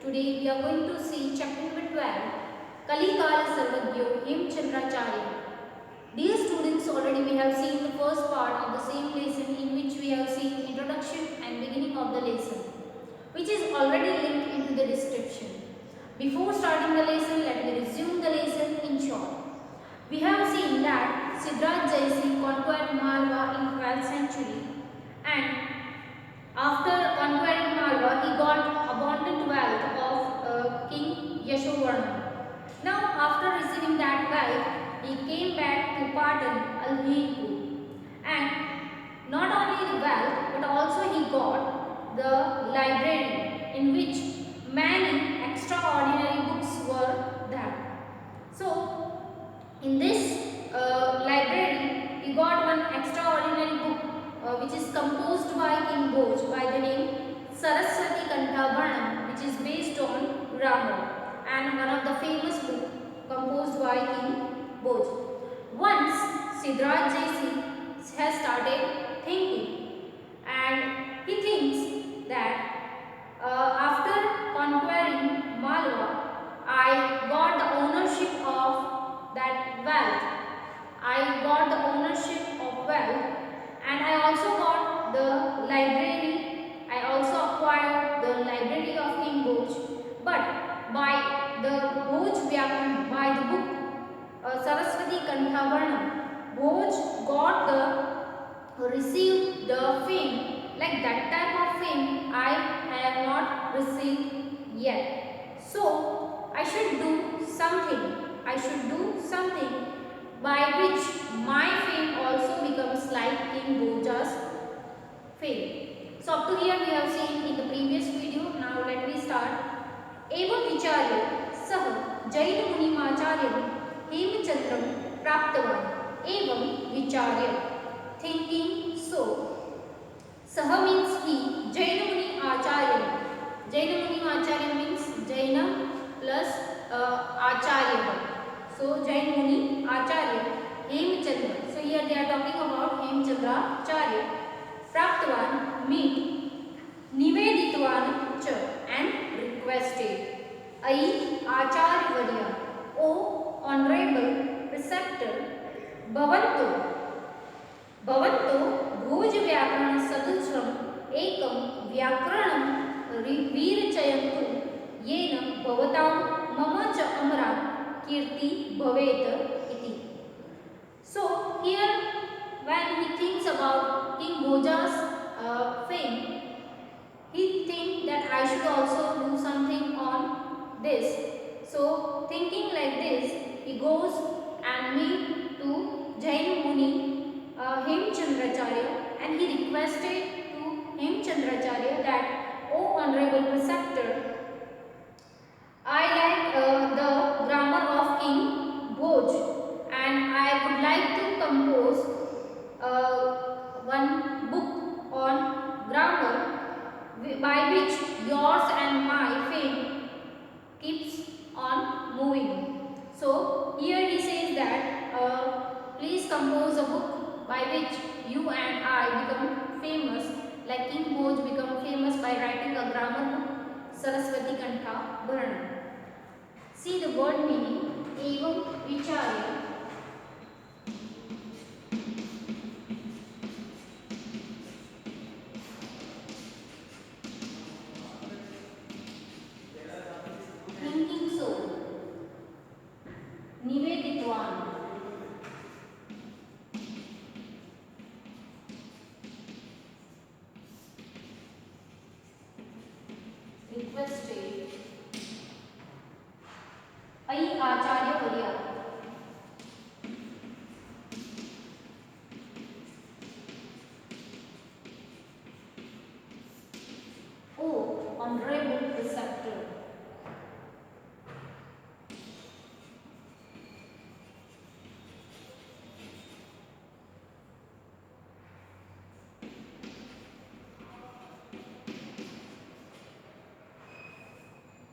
Today we are going to see chapter number 12, Kalikala Sarvagyo Hemchandracharya. Dear students, already we have seen the first part of the same lesson in which we have seen introduction and beginning of the lesson, which is already linked into the description. Before starting the lesson, let me resume the lesson in short. We have seen that Siddharth Jaisingh conquered Malwa in 12th century, and after conquering Malwa, he got abundant wealth of King Yashovarman. Now, after receiving that wealth, he came back to Patan, Alhirpur, and not only the wealth, but also he got the library in which many extraordinary books were there. So, in this library, he got one extraordinary book which is composed by King Bhoj by the name Saraswati Kantabharanam, which is based on Ramayana and one of the famous book composed by King Bhoj. Once Siddharth Jaisingh has started thinking, and he thinks that after conquering Malwa, I got the ownership of that wealth. I got the ownership of wealth, and I also got the library. I also acquired the library of King Bhoj. But by the Bhoj Vyakaran, by the book Saraswati Kanthavarnam, Bhoj got the received the fame. Like that type of fame I have not received yet. So I should do something. I should do something by which my fame also becomes like King Bhoja's fame. So up to here we have seen in the previous video. Now let me start. Evam vicharya sah Jain Munimacharyam Hemchandram praptavan. Evam vicharya, thinking so. Saha means he, Jaina Muni Acharya. Jaina Muni Acharya means Jaina plus Acharya. So Jain Muni Acharya, Hemchandra. So here they are talking about Hemchandra Acharya. Praptavan meet, Niveditvan cha, and requested. Ai Acharya Varya, O honorable preceptor, Bhavanto. भवन्तो भोज व्याकरण सदृशम् एकं व्याकरणं विरचयन्तु येन भवतां मम च अमरा कीर्ति भवेत् इति. So here when he thinks about King Bhoja's fame, he thinks that I should also do something on this. So thinking like this, he goes and meet to Jain Muni Hemchandracharya, and he requested to Hemchandracharya that, O honorable preceptor, I like the grammar of King Bhoj, and I would like to compose one book on grammar by which yours and my fame keeps on moving. So here he says that please compose a book by which you and I become famous, like King Bhoj become famous by writing a grammar book, Saraswati Kantha Bharanam. See the word meaning, Evam Vicharya. Thinking so. Niveditvan. Requested. Ai Acharya Varya. O honorable preceptor.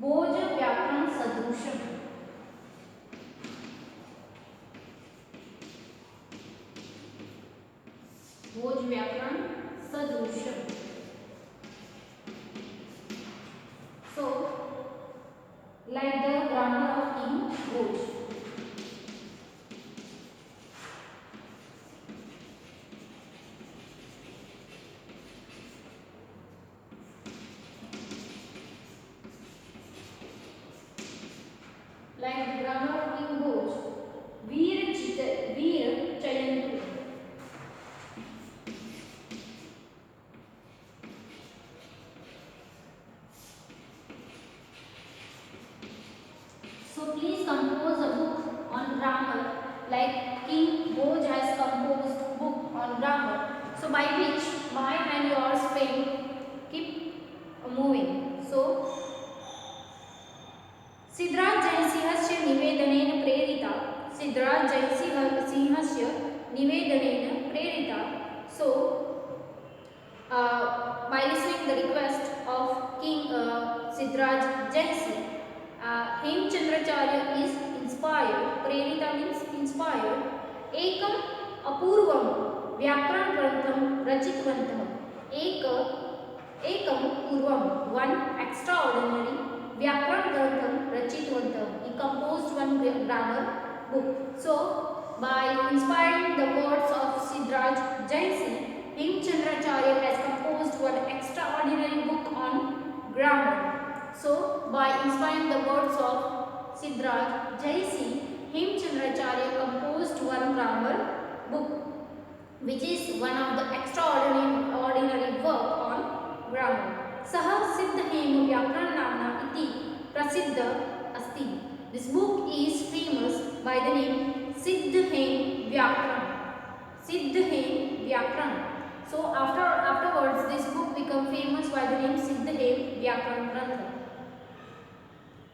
भोज व्याकरण सदृशम. भोज व्याकरण सदृशम. So Bhoj. Like the grammar of King Bhoj, Veer Chayantu. So please compose a book on grammar, like King Bhoj has composed book on grammar. So by which my and yours pen keep moving. So Siddharaj जयसिंहस्य निवेदनेन प्रेरिता. सिद्धराज जयसिंहस्य निवेदनेन प्रेरिता. So by listening the request of King Siddharaj Jaisingh, Hemchandracharya is inspired. Prerita means inspired. Ekam apurvam vyakran grantham rachitvantah. Ekam purvam, one extraordinary, vyakran grantham rachitvantah, he composed one grammar book. So by inspiring the words of Siddharaj Jaisingh, Hemchandracharya has composed one extraordinary book on grammar. So by inspiring the words of Siddharaj Jaisingh, Hemchandracharya composed one grammar book, which is one of the extraordinary work on grammar. Sah Siddhem Vyakaran Namna iti prasiddha asti. This book is famous by the name Siddhem Vyakaran. Siddhem Vyakaran. So afterwards this book became famous by the name Siddhem Vyakaran Grantha.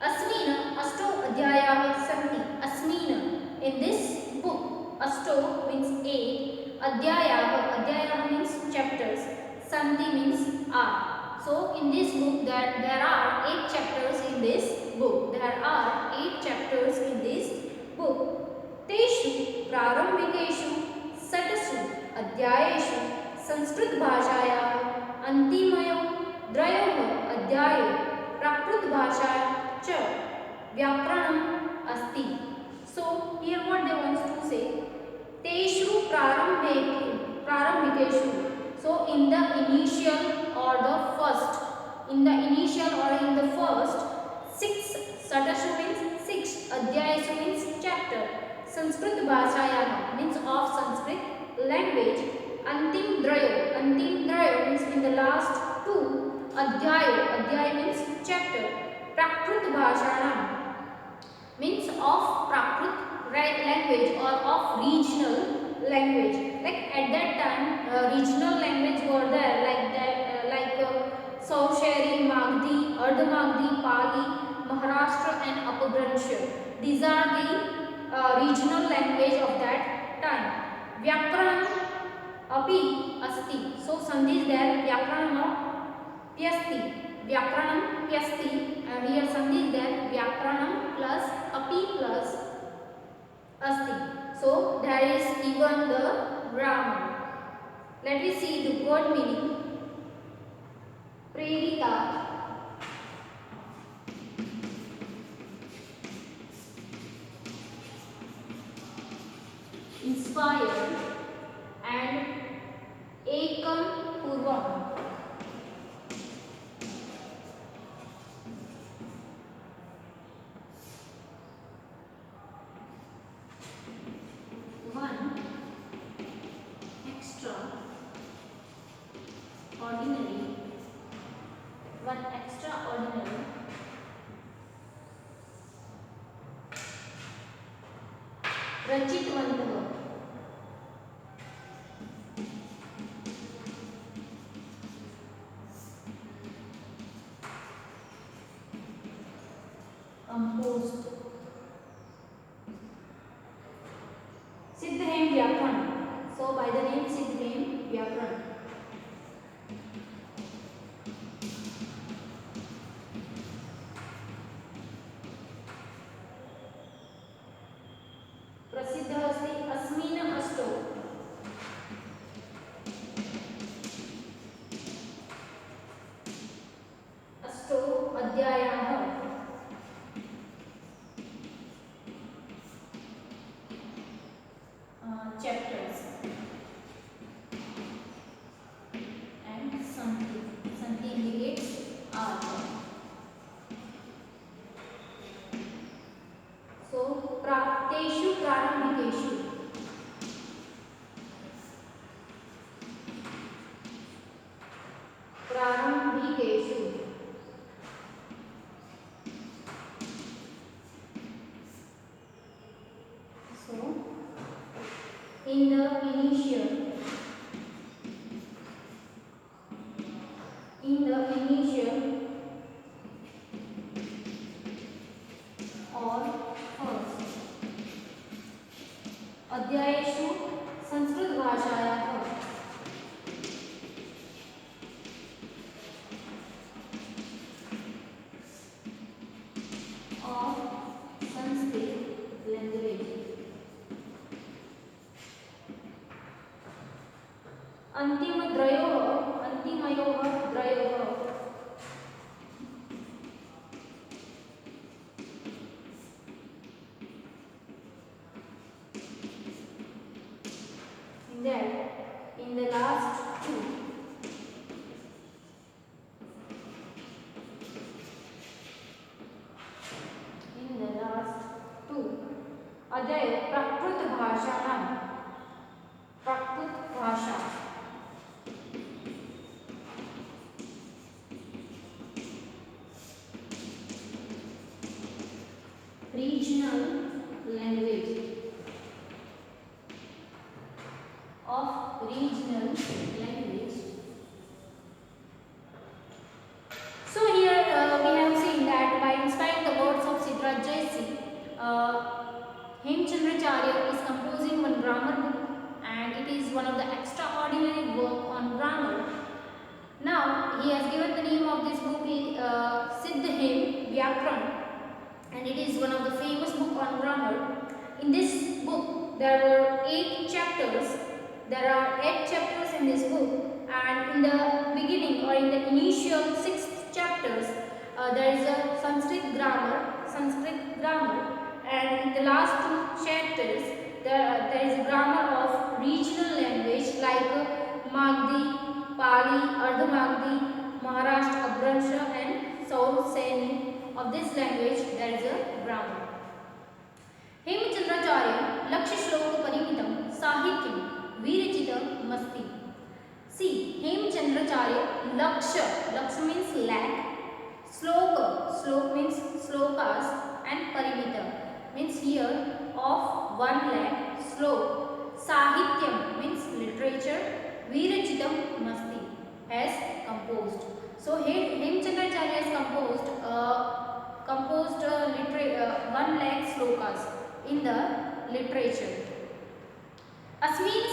Asmina Asto Adhyayah Santi. Asmina, in this book, Asto means 8, Adhyayah means chapters, Santi means are. So in this book there are 8 chapters in this book. There are 8 chapters in this book. Teshu prarambhikeshu satasu adhyayeshu Sanskrit भाषाया अंतिमयो त्रयोः अध्यायो प्राकृत भाषा च व्याकरणम् अस्ति. So here what they want to say, teshu prarambhikeshu. So in the initial or the first, in the first 6, satashu means 6, adhyayeshu means chapter, Sanskrit bhashayah means of Sanskrit language, Antim Drayo means in the last 2, Adhyaya means chapter, Prakrit Bhashanam means of Prakrit language or of regional language. Like at that time, regional language were there, like Sausheri, Magdi, Ardhamagdi, Pali, Maharashtra and Apabhransha. These are the regional language of that time. Vyakaranam api asti. So sandhi is there, vyakaranam pyasti. Vyakaranam pyasti, and here sandhi is there, vyakaranam plus api plus asti. So there is given the grammar. Let me see the word meaning. Prerita, inspired, and ekam purvam, one extraordinary रचितवन्तः, composed, Siddhem Vyakaran. So by the name Siddhem Vyakaran. प्रसिद्धः अस्ति अस्मिन् अष्टौ अध्यायाः in the initial or first अध्यायेषु संस्कृतभाषायाः of Sanskrit language अन्तिमयोः that in the last two अध्याय प्राकृत भाषा regional language of regional language. So here we have seen that by inspiring the words of Siddharth Jayasingh, Hemchandracharya is composing one grammar book, and it is one of the extraordinary work on grammar. Now he has given the name of this book Siddhem Vyakran, and it is one of the famous book on grammar. In this book there are 8 chapters. There are 8 chapters in this book, and in the beginning or in the initial 6 chapters there is a Sanskrit grammar, and in the last 2 chapters there is a grammar of regional language like Magdi, Pali, Ardha-Magdi, Maharashtra, Abhransha and Sauraseni. Of this language there is a grammar. Hemchandracharya Lakshya Shloka Parimitam Sahityam Virachita-masti. See, Hemchandracharya Lakshya means lakh, Sloka means slokas, and Parimita means here of 1 lakh slok. Sahityam means literature, Virachitam-masti has composed. So Hemchandracharya has composed 1 lakh slokas in the literature. Asmin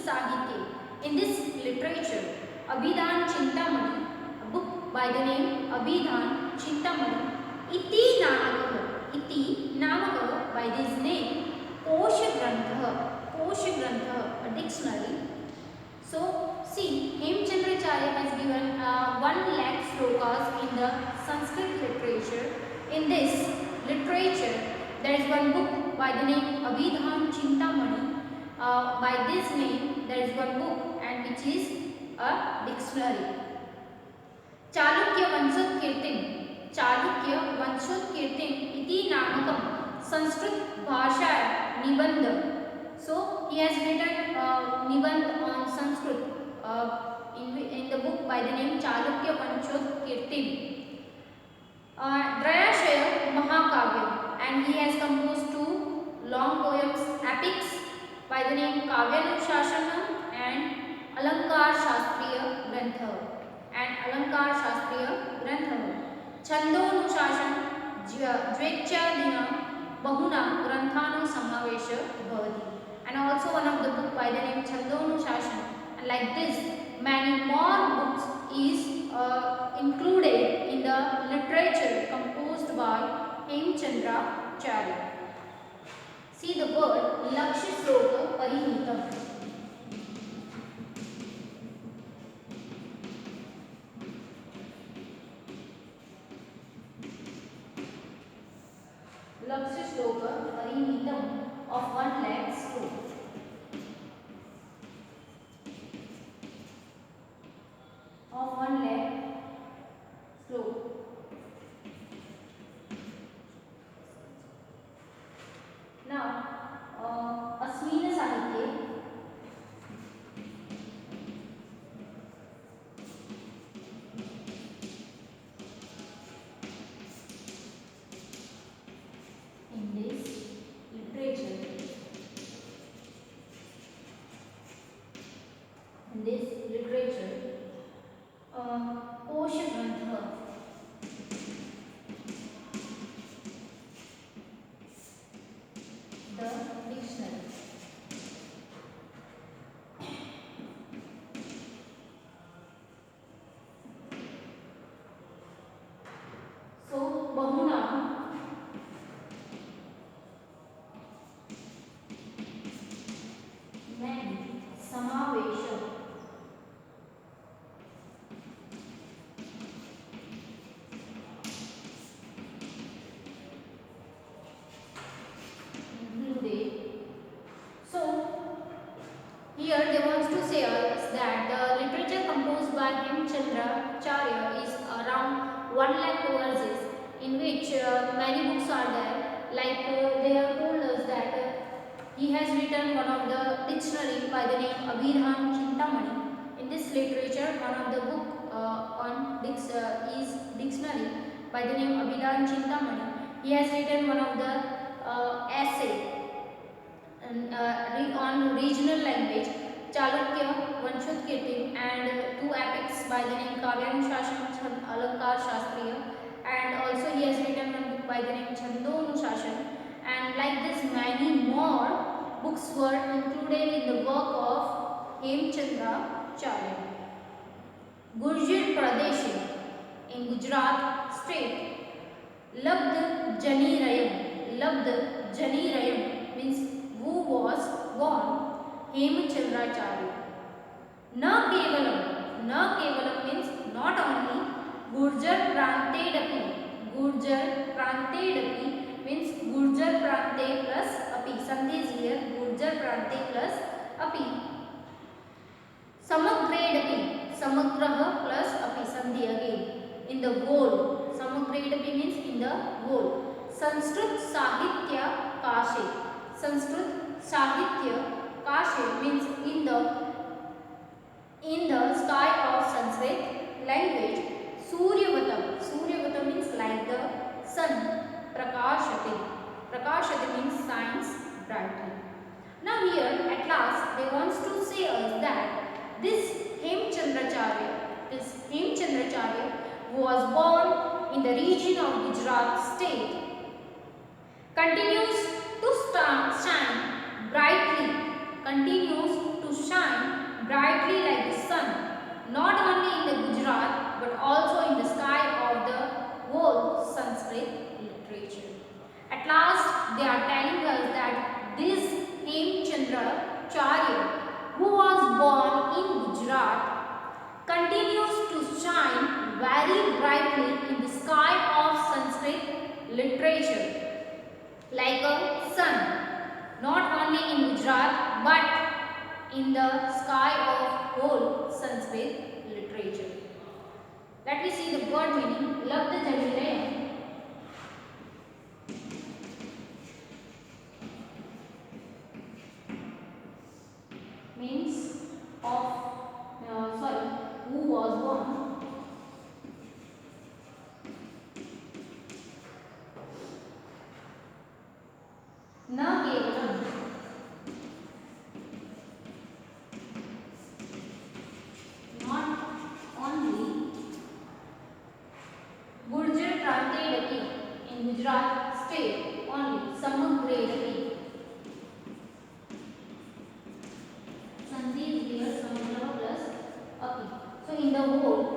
Sahitya. In this literature, Abhidhan Chintamani, a book by the name Abhidhan Chintamani, Iti Namaka, by this name, Kosha Grantha, a dictionary. So see, Hemchandracharya has given 1 lakh slokas in the Sanskrit literature. In this literature, there is one book by the name Abhidhan Chintamani. By this name, there is one book, and which is a dictionary. Chalukya Vanshotkeertim iti namakam Sanskrit Bhasha Nibandha. So he has written Nibandh on Sanskrit in the book by the name Chalukya Vanshotkeertim. Drayashaya Mahakavyam, and he has composed 2 long poems, epics by the name Kavyanushashanam and Alankar Shastriya Grantha. Chandonushashan Dvechadina Bahuna Granthano Samavesha Bhavati, and also one of the book by the name Chandonushashan. And like this, many more books is included in the literature composed by Hemchandracharya. See the word Lakshya Shloka Parimitam. Lakshya Shloka Parimitam of 1 lakh slok. Of 1 lakh slok. Now, Asmina Sahitya. In this literature, 1 lakh verses in which many books are there. Like they have told us that he has written one of the dictionary by the name Abhidhan Chintamani. In this literature, one of the book is dictionary by the name Abhidhan Chintamani. He has written one of the essay on regional language, Chalukya, Vanshudkirti, and two epics by the name Kavyanushashan, Alankar Shastriya, and also he has written one book by the name Chandonushashan, and like this many more books were included in the work of Hemchandra Charya. Gurjir Pradesh in Gujarat state, Labd Janirayam means who was born Hemchandracharya. Na Kevalam means not only, Gurjar Prantedapi means Gurjar Prante plus Api. Sandhi is here, Gurjar Prante plus Api. Samagraha plus Api, Sandhi again. In the whole, Samagraha means in the whole. Sanskrit Sahitya Kashe means in the sky of Sanskrit language. Suryavatam means like the sun. Prakashate means shines brightly. Now here at last they wants to say us that this Hemchandracharya was born in the region of Gujarat state, continues to shine brightly like the sun, not only in the Gujarat but also in the sky of the whole Sanskrit literature. At last they are telling us that this Hemchandracharya, who was born in Gujarat, continues to shine very brightly in the sky of Sanskrit literature like a sun, not only in Gujarat but in the sky of whole Sanskrit literature. Let me see the word meaning. Labd Janirayam means who was born. Na Kevalam not only, Gurjar Prantedaki in Gujarat state only, Samagredaki. Sandhi is here, Samagra plus Api. So in the whole,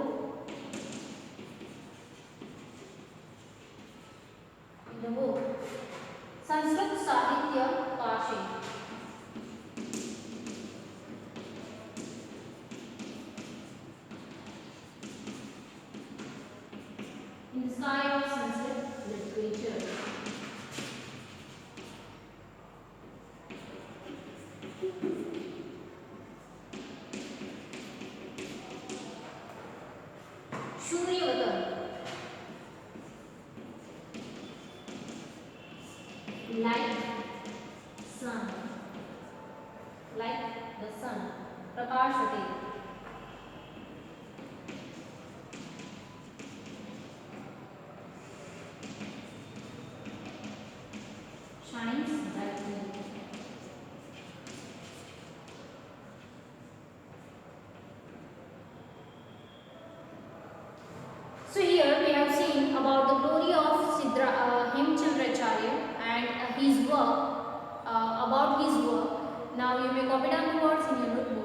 Sanskrit Sahitya Kashe. In the sky of Sanskrit literature. Suryavatam like the sun. Prakashate shines brightly. So here we have seen about the glory of Hemchandracharya and his work, about his work. Now you may copy down the words in your notebook.